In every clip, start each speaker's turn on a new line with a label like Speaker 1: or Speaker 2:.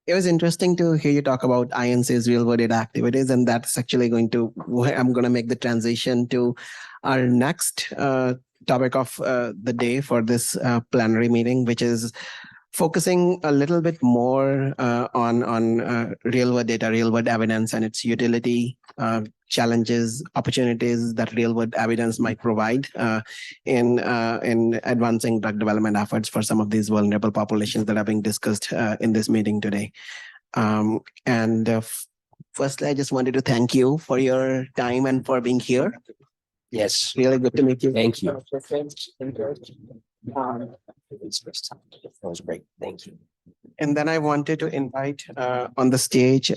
Speaker 1: It was interesting to hear you talk about INC's real world data activities, and that's actually I'm going to make the transition to our next topic of the day for this plenary meeting, which is focusing a little bit more on real world data, real world evidence, and its utility, challenges, opportunities that real world evidence might provide in advancing drug development efforts for some of these vulnerable populations that are being discussed in this meeting today. Firstly, I just wanted to thank you for your time and for being here.
Speaker 2: Yes.
Speaker 1: Really good to meet you.
Speaker 2: Thank you. That was great. Thank you.
Speaker 1: And then I wanted to invite on the stage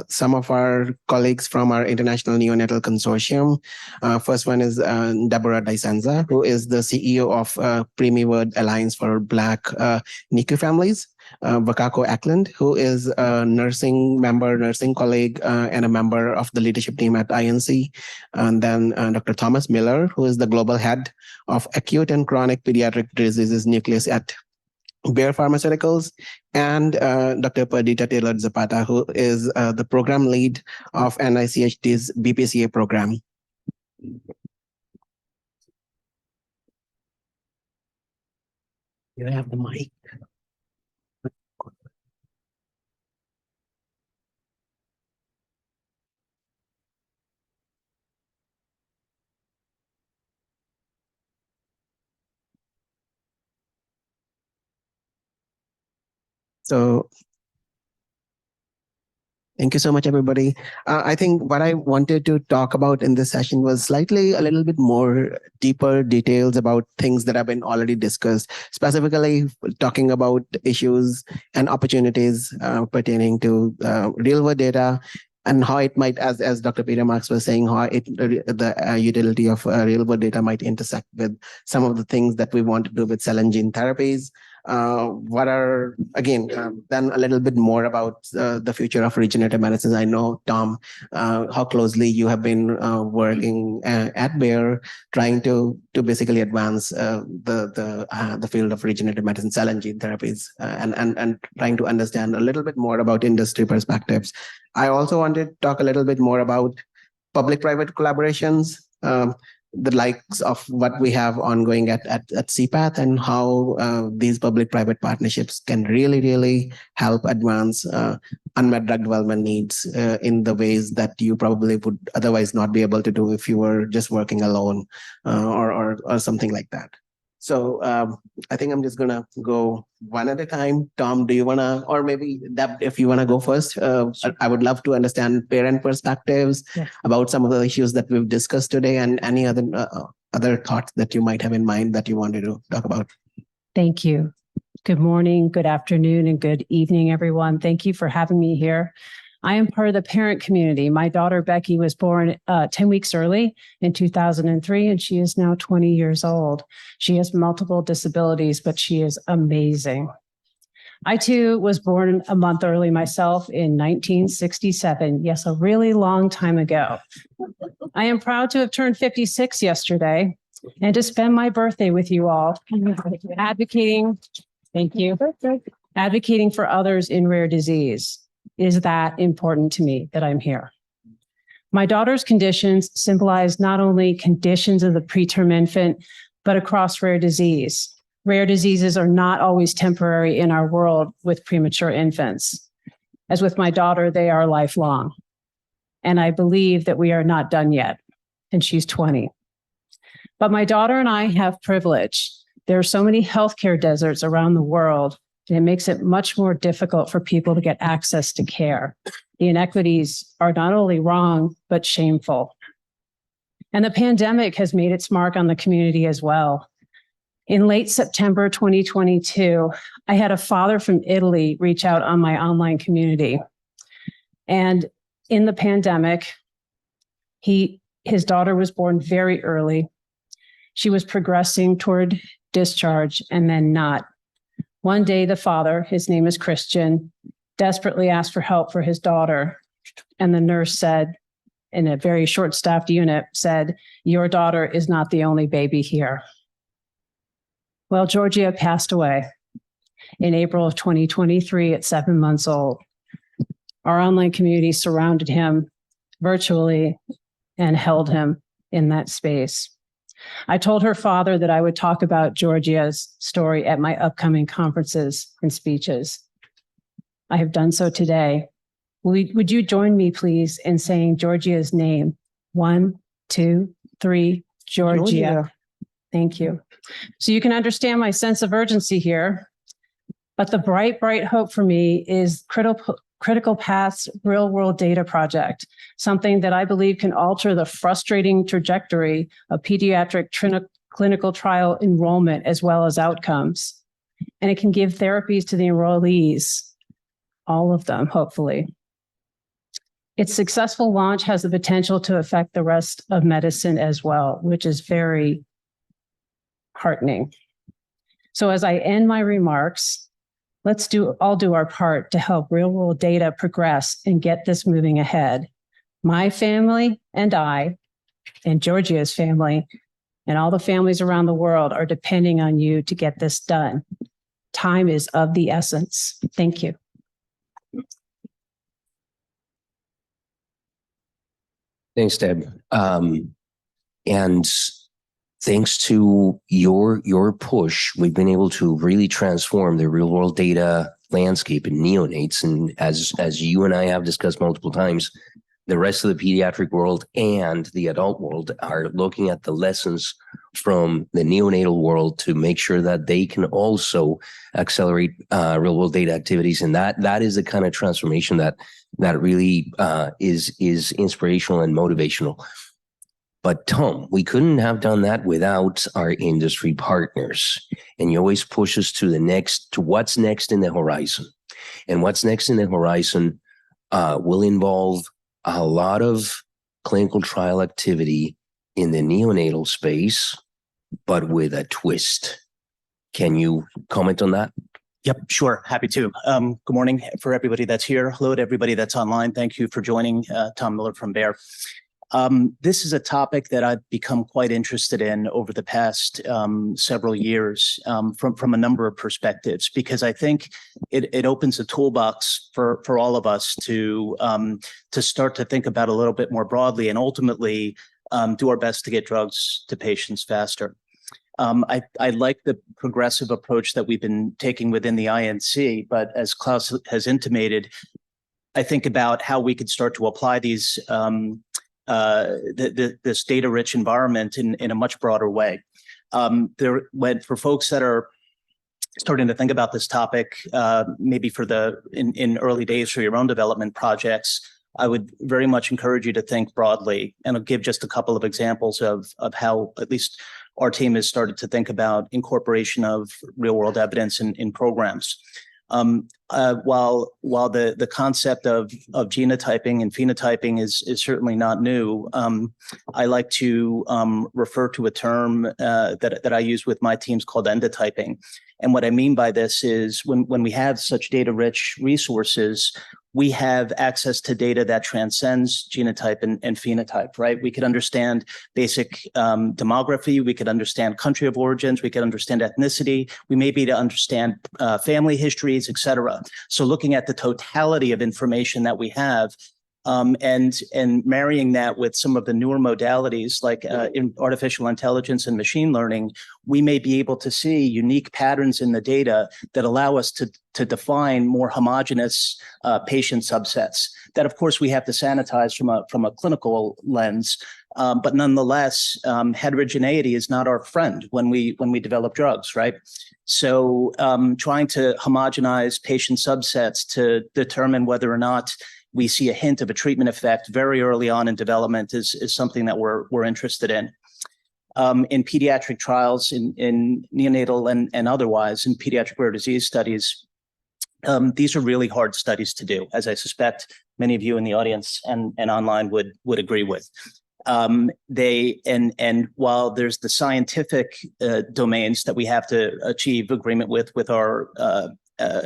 Speaker 1: some of our colleagues from our International Neonatal Consortium. First one is Deb Discenza, who is the CEO of Preemie World Alliance for Black NICU Families. Wakoko Eklund, who is a nursing colleague, and a member of the leadership team at INC. And then Dr. Thomas Miller, who is the global head of acute and chronic pediatric diseases nucleus at Bayer Pharmaceuticals, and Dr. Perdita Tayler-Zapata, who is the program lead of NICHD's BPCA program. You have the mic. So thank you so much, everybody. I think what I wanted to talk about in this session was a little bit more deeper details about things that have been already discussed, specifically talking about issues and opportunities pertaining to real world data, and how it might, as Dr. Peter Marks was saying, how the utility of real world data might intersect with some of the things that we want to do with cell and gene therapies. Then a little bit more about the future of regenerative medicine. I know, Tom, how closely you have been working at Bayer, trying to basically advance the field of regenerative medicine, cell and gene therapies, and trying to understand a little bit more about industry perspectives. I also wanted to talk a little bit more about public-private collaborations, the likes of what we have ongoing at cpath, and how these public-private partnerships can really help advance unmet drug development needs in the ways that you probably would otherwise not be able to do if you were just working alone or something like that. So I think I'm just going to go one at a time. Tom, do you want to, or maybe Deb, if you want to go first, I would love to understand parent perspectives about some of the issues that we've discussed today, and any other thoughts that you might have in mind that you wanted to talk about.
Speaker 3: Thank you. Good morning, good afternoon, and good evening, everyone. Thank you for having me here. I am part of the parent community. My daughter, Becky, was born 10 weeks early in 2003, and she is now 20 years old. She has multiple disabilities, but she is amazing. I, too, was born a month early myself in 1967. Yes, a really long time ago. I am proud to have turned 56 yesterday and to spend my birthday with you all, advocating for others in rare disease. Is that important to me that I'm here? My daughter's conditions symbolize not only conditions of the preterm infant, but across rare disease. Rare diseases are not always temporary in our world with premature infants. As with my daughter, they are lifelong. And I believe that we are not done yet, and she's 20. But my daughter and I have privilege. There are so many healthcare deserts around the world, and it makes it much more difficult for people to get access to care. The inequities are not only wrong, but shameful. And the pandemic has made its mark on the community as well. In late September 2022, I had a father from Italy reach out on my online community. And in the pandemic, his daughter was born very early. She was progressing toward discharge and then not. One day, the father, his name is Christian, desperately asked for help for his daughter. And the nurse said, in a very short-staffed unit, said, "Your daughter is not the only baby here." Well, Georgia passed away. in April of 2023 at 7 months old. Our online community surrounded him virtually and held him in that space. I told her father that I would talk about Georgia's story at my upcoming conferences and speeches. I have done so today. Would you join me, please, in saying Georgia's name? 1, 2, 3, Georgia. Thank you. So you can understand my sense of urgency here, but the bright, bright hope for me is Critical Path's real-world data project, something that I believe can alter the frustrating trajectory of pediatric clinical trial enrollment as well as outcomes. And it can give therapies to the enrollees, all of them, hopefully. Its successful launch has the potential to affect the rest of medicine as well, which is very heartening. So as I end my remarks, let's all do our part to help real-world data progress and get this moving ahead. My family and I, and Georgia's family, and all the families around the world are depending on you to get this done. Time is of the essence. Thank you.
Speaker 2: Thanks, Deb. And thanks to your push, we've been able to really transform the real world data landscape in neonates. And as you and I have discussed multiple times, the rest of the pediatric world and the adult world are looking at the lessons from the neonatal world to make sure that they can also accelerate real world data activities. And that is the kind of transformation that really is inspirational and motivational. But Tom, we couldn't have done that without our industry partners. And you always push us to what's next in the horizon. And what's next in the horizon will involve a lot of clinical trial activity in the neonatal space, but with a twist. Can you comment on that?
Speaker 4: Yep, sure. Happy to. Good morning for everybody that's here. Hello to everybody that's online. Thank you for joining. Tom Miller from Bayer. This is a topic that I've become quite interested in over the past several years from a number of perspectives, because I think it opens a toolbox for all of us to start to think about a little bit more broadly and ultimately do our best to get drugs to patients faster. I like the progressive approach that we've been taking within the INC, but as Klaus has intimated, I think about how we could start to apply these this data-rich environment in a much broader way. For folks that are starting to think about this topic, maybe in early days for your own development projects, I would very much encourage you to think broadly, and I'll give just a couple of examples of how at least our team has started to think about incorporation of real-world evidence in programs. While the concept of genotyping and phenotyping is certainly not new, I like to refer to a term that I use with my teams called endotyping. And what I mean by this is when we have such data-rich resources, we have access to data that transcends genotype and phenotype, right? We could understand basic demography, we could understand country of origins, we could understand ethnicity, we may be to understand family histories, et cetera. So looking at the totality of information that we have, and marrying that with some of the newer modalities like in artificial intelligence and machine learning, we may be able to see unique patterns in the data that allow us to define more homogeneous patient subsets that, of course, we have to sanitize from a clinical lens. But nonetheless, heterogeneity is not our friend when we develop drugs, right? So trying to homogenize patient subsets to determine whether or not we see a hint of a treatment effect very early on in development is something that we're interested in. In pediatric trials, in neonatal and otherwise, in pediatric rare disease studies, these are really hard studies to do, as I suspect many of you in the audience and online would agree with. And while there's the scientific domains that we have to achieve agreement with our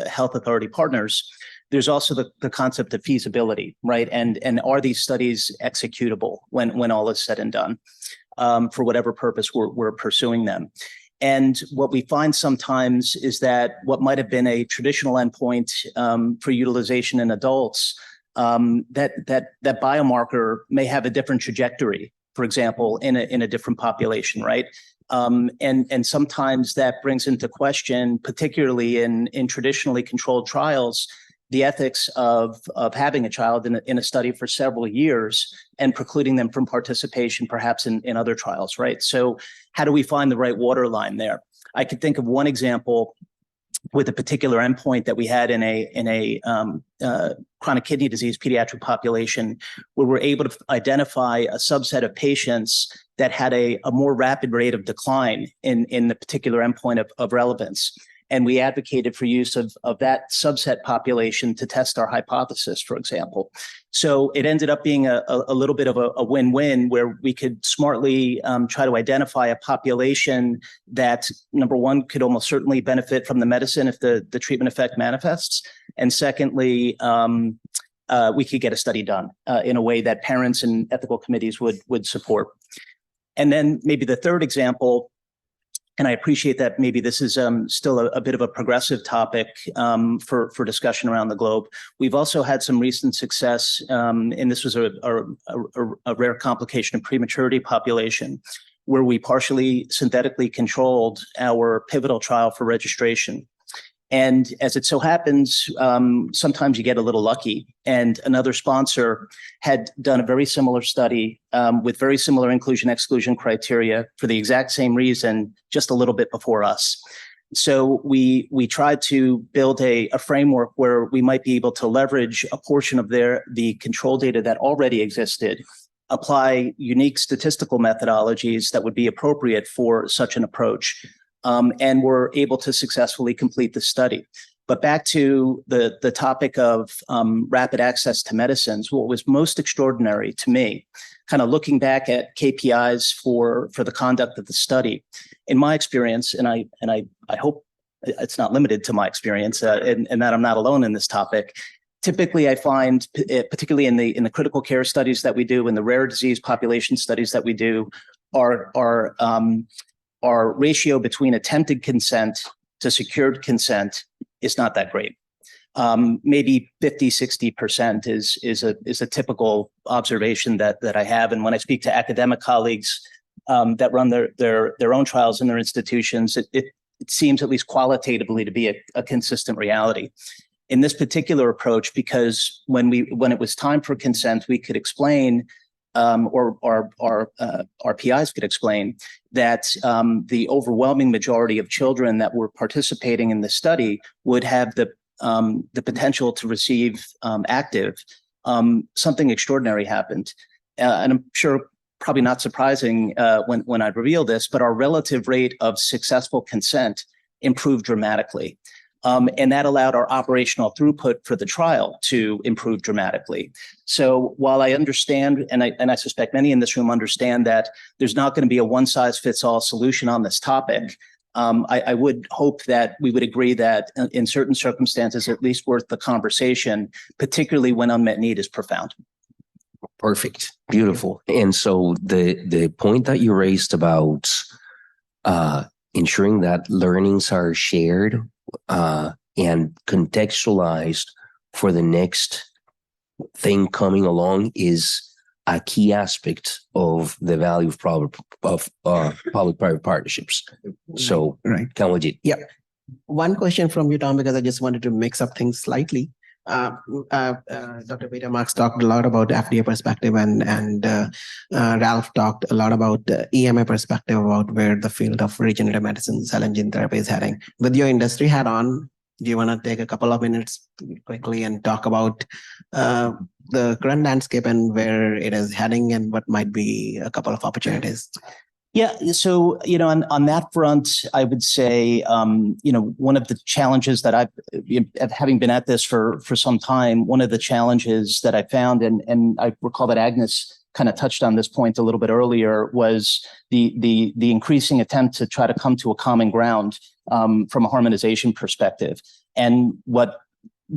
Speaker 4: health authority partners, there's also the concept of feasibility, right? And are these studies executable when all is said and done, for whatever purpose we're pursuing them? And what we find sometimes is that what might have been a traditional endpoint for utilization in adults, that biomarker may have a different trajectory, for example, in a different population, right? And sometimes that brings into question, particularly in traditionally controlled trials, the ethics of having a child in a study for several years and precluding them from participation, perhaps in other trials, right? So how do we find the right waterline there? I could think of one example with a particular endpoint that we had in a chronic kidney disease pediatric population, where we're able to identify a subset of patients that had a more rapid rate of decline in the particular endpoint of relevance. And we advocated for use of that subset population to test our hypothesis, for example. So it ended up being a little bit of a win-win, where we could smartly try to identify a population that, number one, could almost certainly benefit from the medicine if the treatment effect manifests. And secondly, we could get a study done in a way that parents and ethical committees would support. And then maybe the third example, and I appreciate that maybe this is still a bit of a progressive topic for discussion around the globe. We've also had some recent success, and this was a rare complication of prematurity population, where we partially synthetically controlled our pivotal trial for registration. And as it so happens, sometimes you get a little lucky. And another sponsor had done a very similar study with very similar inclusion-exclusion criteria for the exact same reason, just a little bit before us. So we tried to build a framework where we might be able to leverage a portion of the control data that already existed, apply unique statistical methodologies that would be appropriate for such an approach. And were able to successfully complete the study. But back to the topic of rapid access to medicines, what was most extraordinary to me, kind of looking back at KPIs for the conduct of the study, in my experience, and I hope it's not limited to my experience, and that I'm not alone in this topic. Typically, I find, particularly in the critical care studies that we do, in the rare disease population studies that we do, our ratio between attempted consent to secured consent is not that great. Maybe 50-60% is a typical observation that I have. And when I speak to academic colleagues that run their own trials in their institutions, it seems, at least qualitatively, to be a consistent reality. In this particular approach, because when it was time for consent, we could explain, or our PIs could explain, that the overwhelming majority of children that were participating in the study would have the potential to receive active. Something extraordinary happened, and I'm sure probably not surprising when I reveal this, but our relative rate of successful consent improved dramatically. And that allowed our operational throughput for the trial to improve dramatically. So while I understand, and I suspect many in this room understand, that there's not going to be a one-size-fits-all solution on this topic, I would hope that we would agree that in certain circumstances, at least worth the conversation, particularly when unmet need is profound.
Speaker 2: Perfect. Beautiful. And so the point that you raised about ensuring that learnings are shared and contextualized for the next thing coming along is a key aspect of the value of public-private partnerships. So,
Speaker 1: right.
Speaker 2: Kanwaljit.
Speaker 1: Yeah. One question from you, Tom, because I just wanted to mix up things slightly. Dr. Peter Marks talked a lot about FDA perspective, and Ralph talked a lot about EMA perspective about where the field of regenerative medicine, cell and gene therapy is heading. With your industry hat on, do you want to take a couple of minutes quickly and talk about the current landscape and where it is heading and what might be a couple of opportunities?
Speaker 4: Yeah, so, on that front, I would say, one of the challenges that having been at this for some time, one of the challenges that I found, and I recall that Agnes kind of touched on this point a little bit earlier, was the increasing attempt to try to come to a common ground from a harmonization perspective. And what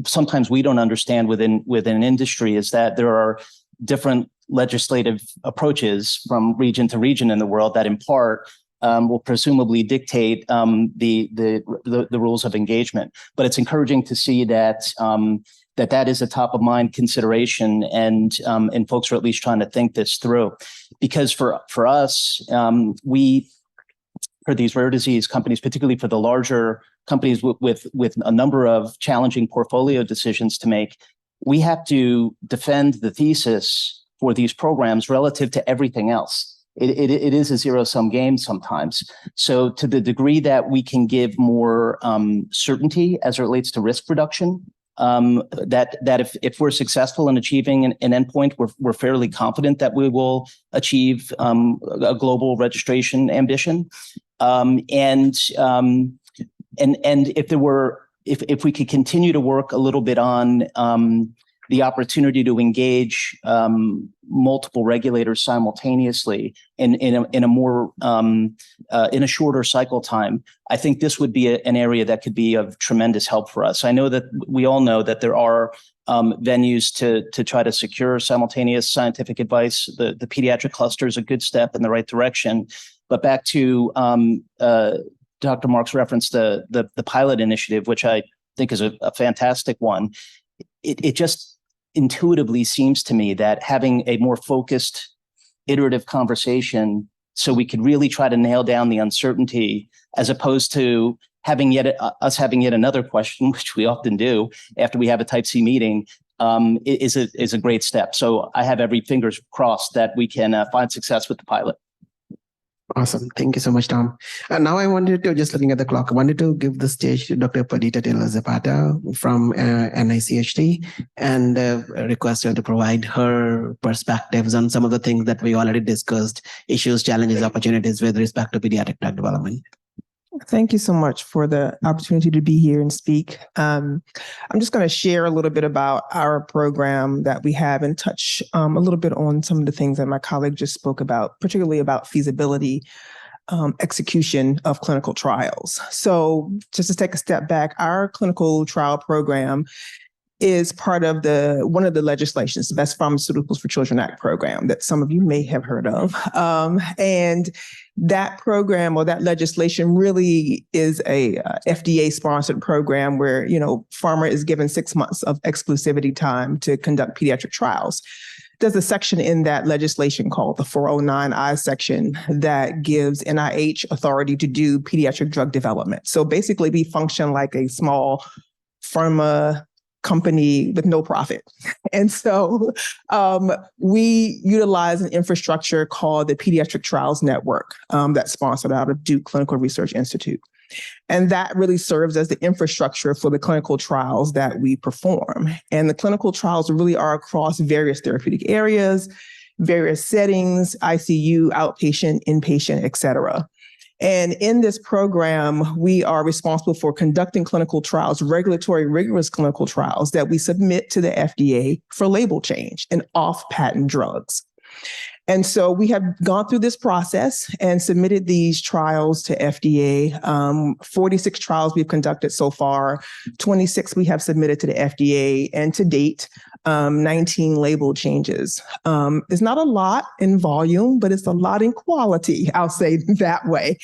Speaker 4: sometimes we don't understand within industry is that there are different legislative approaches from region to region in the world that in part will presumably dictate the rules of engagement. But it's encouraging to see that that is a top of mind consideration, and folks are at least trying to think this through. Because for us, for these rare disease companies, particularly for the larger companies with a number of challenging portfolio decisions to make, we have to defend the thesis for these programs relative to everything else. It is a zero-sum game sometimes. So to the degree that we can give more certainty as it relates to risk reduction, that if we're successful in achieving an endpoint, we're fairly confident that we will achieve a global registration ambition. And if we could continue to work a little bit on the opportunity to engage multiple regulators simultaneously in a shorter cycle time, I think this would be an area that could be of tremendous help for us. I know that we all know that there are venues to try to secure simultaneous scientific advice. The pediatric cluster is a good step in the right direction. But back to Dr. Mark's reference, the pilot initiative, which I think is a fantastic one. It just intuitively seems to me that having a more focused, iterative conversation so we could really try to nail down the uncertainty, as opposed to having yet another question, which we often do after we have a Type C meeting, is a great step. So I have every fingers crossed that we can find success with the pilot.
Speaker 1: Awesome. Thank you so much, Tom. And now I wanted to, just looking at the clock, I wanted to give the stage to Dr. Perdita Tayler-Zapata from NICHT and request her to provide her perspectives on some of the things that we already discussed, issues, challenges, opportunities with respect to pediatric drug development.
Speaker 5: Thank you so much for the opportunity to be here and speak. I'm just going to share a little bit about our program that we have and touch a little bit on some of the things that my colleague just spoke about, particularly about feasibility, execution of clinical trials. So just to take a step back, our clinical trial program is part of one of the legislations, the Best Pharmaceuticals for Children Act program that some of you may have heard of. And that program or that legislation really is a FDA-sponsored program where, pharma is given 6 months of exclusivity time to conduct pediatric trials. There's a section in that legislation called the 409I section that gives NIH authority to do pediatric drug development. So basically, we function like a small pharma company with no profit. And so we utilize an infrastructure called the Pediatric Trials Network that's sponsored out of Duke Clinical Research Institute. And that really serves as the infrastructure for the clinical trials that we perform. And the clinical trials really are across various therapeutic areas, various settings, ICU, outpatient, inpatient, et cetera. And in this program, we are responsible for conducting clinical trials, regulatory rigorous clinical trials that we submit to the FDA for label change and off-patent drugs. And so we have gone through this process and submitted these trials to FDA. 46 trials we've conducted so far, 26 we have submitted to the FDA, and to date, 19 label changes. It's not a lot in volume, but it's a lot in quality, I'll say that way.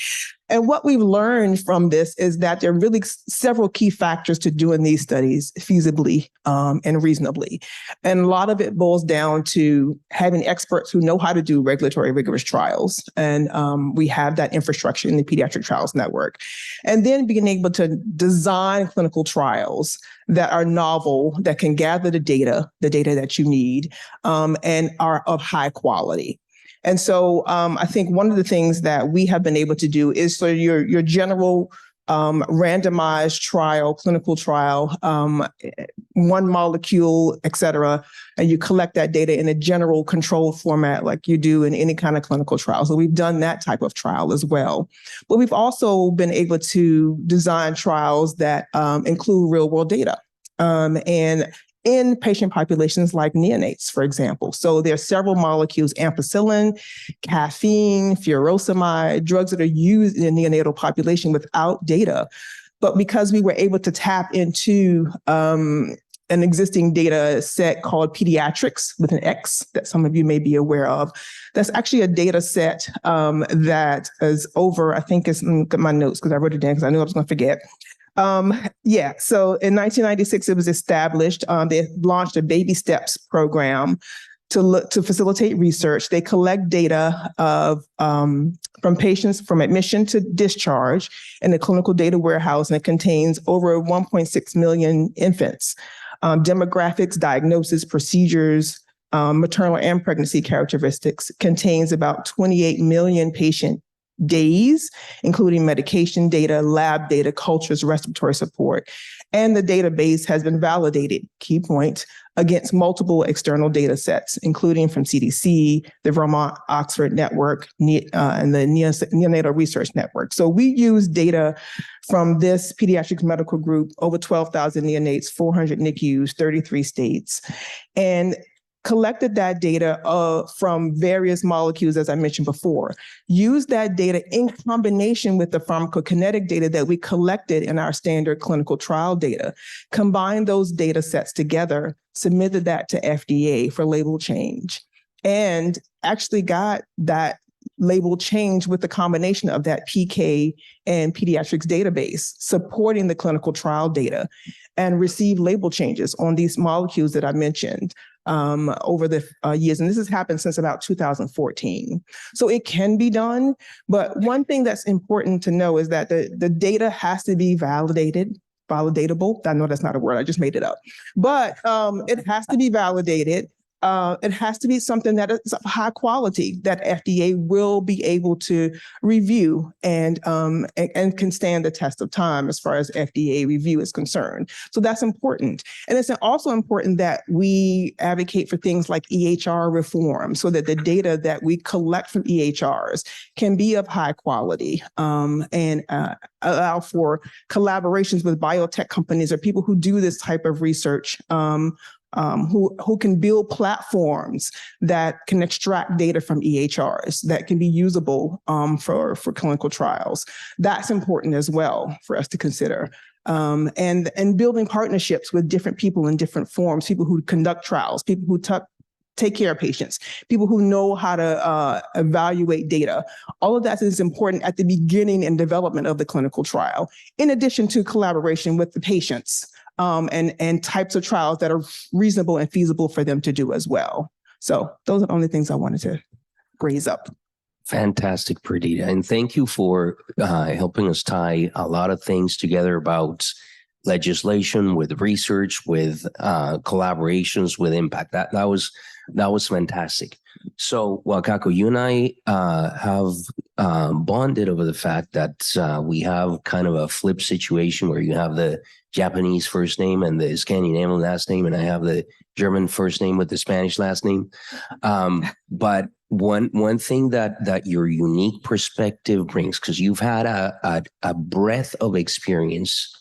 Speaker 5: And what we've learned from this is that there are really several key factors to doing these studies feasibly and reasonably. And a lot of it boils down to having experts who know how to do regulatory rigorous trials. And we have that infrastructure in the Pediatric Trials Network. And then being able to design clinical trials that are novel, that can gather the data that you need, and are of high quality. And so I think one of the things that we have been able to do is so your general randomized trial, clinical trial, one molecule, et cetera, and you collect that data in a general controlled format like you do in any kind of clinical trial. So we've done that type of trial as well. But we've also been able to design trials that include real world data. And in patient populations like neonates, for example. So there are several molecules, ampicillin, caffeine, furosemide, drugs that are used in the neonatal population without data. But because we were able to tap into an existing data set called Pediatrix with an X that some of you may be aware of. That's actually a data set that is over, I think it's, look at my notes because I wrote it down because I knew I was going to forget. So in 1996, it was established. They launched a baby steps program to facilitate research. They collect data from patients from admission to discharge in the clinical data warehouse, and it contains over 1.6 million infants. Demographics, diagnosis, procedures, maternal and pregnancy characteristics, contains about 28 million patient days, including medication data, lab data, cultures, respiratory support. And the database has been validated, key point, against multiple external data sets, including from CDC, the Vermont Oxford Network, and the Neonatal Research Network. So we use data from this Pediatrics Medical Group, over 12,000 neonates, 400 NICUs, 33 states, and collected that data from various molecules, as I mentioned before. Use that data in combination with the pharmacokinetic data that we collected in our standard clinical trial data. Combine those data sets together, submitted that to FDA for label change, and actually got that label change with the combination of that PK and pediatrics database supporting the clinical trial data, and received label changes on these molecules that I mentioned over the years. And this has happened since about 2014. So it can be done. But one thing that's important to know is that the data has to be validatable. I know that's not a word, I just made it up. But it has to be validated. It has to be something that is of high quality that FDA will be able to review and can stand the test of time as far as FDA review is concerned. So that's important. And it's also important that we advocate for things like EHR reform so that the data that we collect from EHRs can be of high quality and allow for collaborations with biotech companies or people who do this type of research who can build platforms that can extract data from EHRs that can be usable for clinical trials. That's important as well for us to consider. And building partnerships with different people in different forms, people who conduct trials, people who take care of patients, people who know how to evaluate data. All of that is important at the beginning and development of the clinical trial, in addition to collaboration with the patients. And types of trials that are reasonable and feasible for them to do as well. So those are the only things I wanted to raise up.
Speaker 2: Fantastic, Perdita. And thank you for helping us tie a lot of things together about legislation, with research, with collaborations, with impact. That was fantastic. So, Wakoko, you and I have bonded over the fact that we have kind of a flip situation where you have the Japanese first name and the Scandinavian last name, and I have the German first name with the Spanish last name. But one thing that your unique perspective brings, because you've had a breadth of experience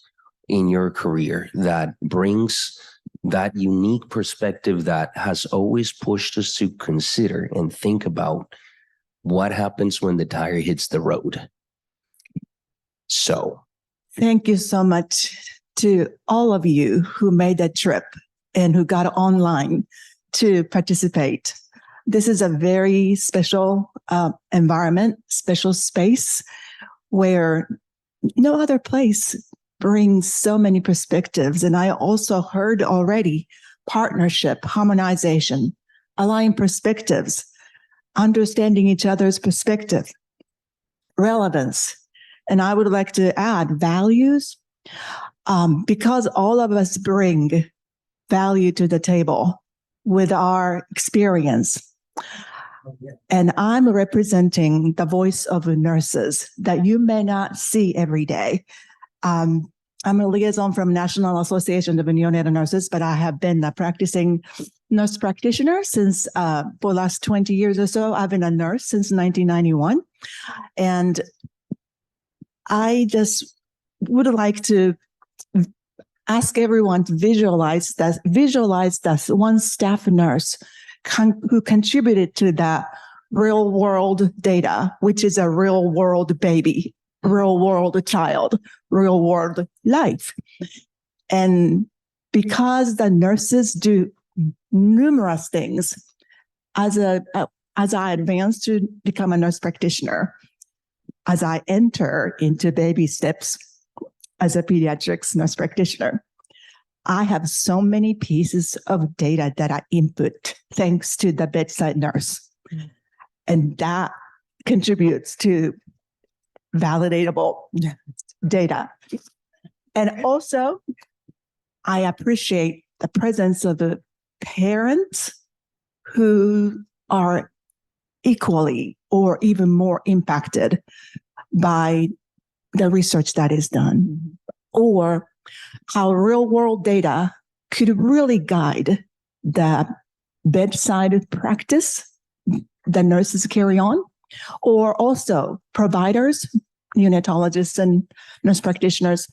Speaker 2: in your career that brings that unique perspective that has always pushed us to consider and think about what happens when the tire hits the road. So,
Speaker 6: thank you so much to all of you who made that trip and who got online to participate. This is a very special environment, special space where no other place brings so many perspectives. And I also heard already partnership, harmonization, aligning perspectives, understanding each other's perspective, relevance. And I would like to add values, because all of us bring value to the table with our experience. And I'm representing the voice of nurses that you may not see every day. I'm a liaison from National Association of Neonatal Nurses, but I have been a practicing nurse practitioner since for the last 20 years or so. I've been a nurse since 1991. And I just would like to ask everyone to visualize that one staff nurse who contributed to that real world data, which is a real world baby, real world child, real world life. And because the nurses do numerous things as I advance to become a nurse practitioner, as I enter into baby steps as a pediatrics nurse practitioner, I have so many pieces of data that I input thanks to the bedside nurse. And that contributes to validatable data. And also, I appreciate the presence of the parents who are equally or even more impacted by the research that is done, or how real world data could really guide the bedside practice the nurses carry on, or also providers, neonatologists and nurse practitioners.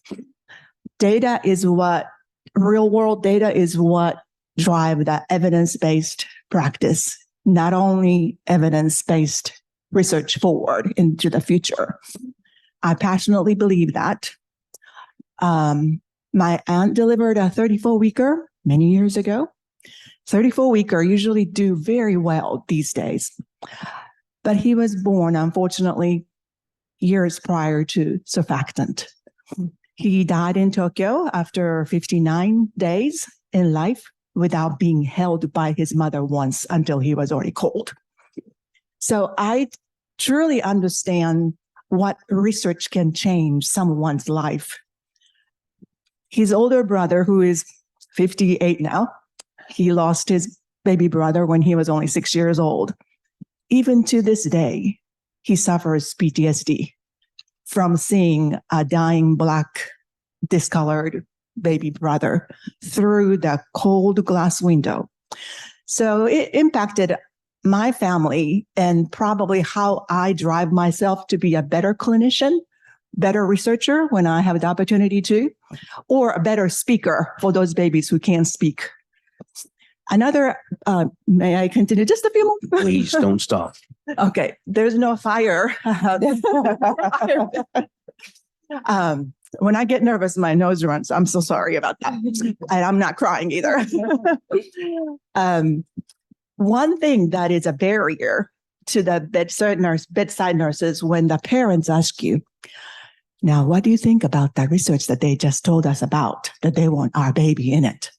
Speaker 6: Real world data is what drive the evidence-based practice, not only evidence-based research forward into the future. I passionately believe that. My aunt delivered a 34-weeker many years ago. 34-weeker usually do very well these days. But he was born, unfortunately, years prior to surfactant. He died in Tokyo after 59 days in life without being held by his mother once until he was already cold. So I truly understand what research can change someone's life. His older brother, who is 58 now, he lost his baby brother when he was only 6 years old. Even to this day, he suffers PTSD from seeing a dying Black discolored baby brother through the cold glass window. So it impacted my family and probably how I drive myself to be a better clinician, better researcher when I have the opportunity to, or a better speaker for those babies who can't speak. Another, may I continue just a few more?
Speaker 2: Please don't stop.
Speaker 6: Okay, there's no fire. When I get nervous, my nose runs. I'm so sorry about that. And I'm not crying either. One thing that is a barrier to the bedside nurses when the parents ask you, now, what do you think about that research that they just told us about, that they want our baby in it?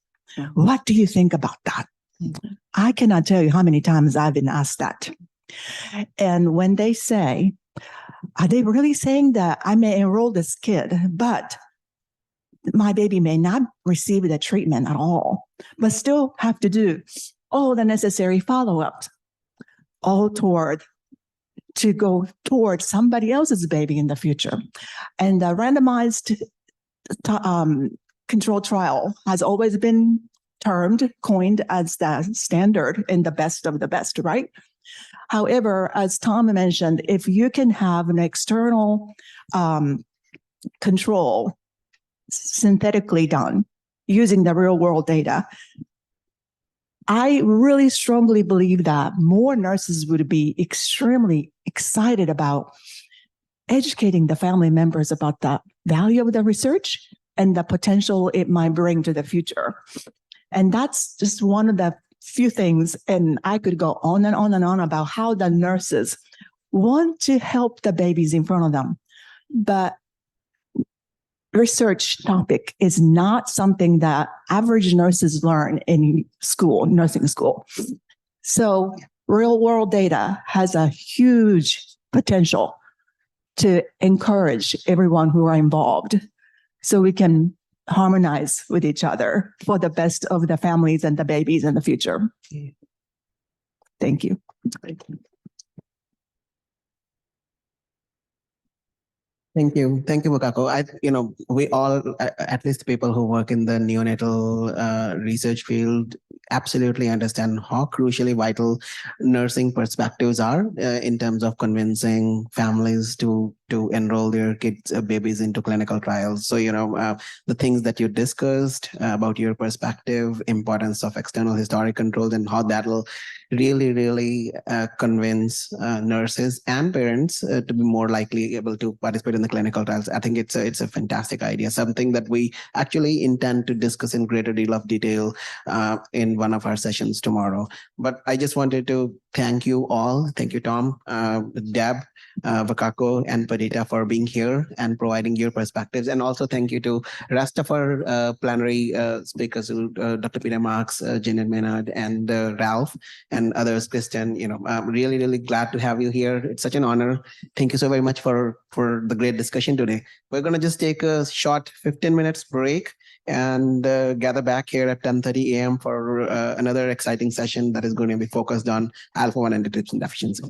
Speaker 6: What do you think about that? I cannot tell you how many times I've been asked that. And when they say, are they really saying that I may enroll this kid, but my baby may not receive the treatment at all, but still have to do all the necessary follow-ups, all to go towards somebody else's baby in the future. And the randomized control trial has always been coined as the standard and the best of the best, right? However, as Tom mentioned, if you can have an external control synthetically done using the real world data, I really strongly believe that more nurses would be extremely excited about educating the family members about the value of the research and the potential it might bring to the future. And that's just one of the few things, and I could go on and on and on about how the nurses want to help the babies in front of them. But research topic is not something that average nurses learn in school, nursing school. So real world data has a huge potential to encourage everyone who are involved so we can harmonize with each other for the best of the families and the babies in the future. Thank you.
Speaker 1: Thank you. Thank you, Wakako. We all, at least the people who work in the neonatal research field, absolutely understand how crucially vital nursing perspectives are in terms of convincing families to to enroll their kids, babies into clinical trials. So, the things that you discussed about your perspective, importance of external historic controls, and how that'll really convince nurses and parents to be more likely able to participate in the clinical trials. I think it's a fantastic idea, something that we actually intend to discuss in greater deal of detail in one of our sessions tomorrow. But I just wanted to thank you all. Thank you, Tom, Deb, Wakoko, and Perdita for being here and providing your perspectives. And also thank you to rest of our plenary speakers, Dr. Peter Marks, Janet Maynard, and Ralph, and others, Kristen. I'm really glad to have you here. It's such an honor. Thank you so very much for the great discussion today. We're going to just take a short 15 minutes break and gather back here at 10:30 a.m. for another exciting session that is going to be focused on alpha-1 antitrypsin deficiency.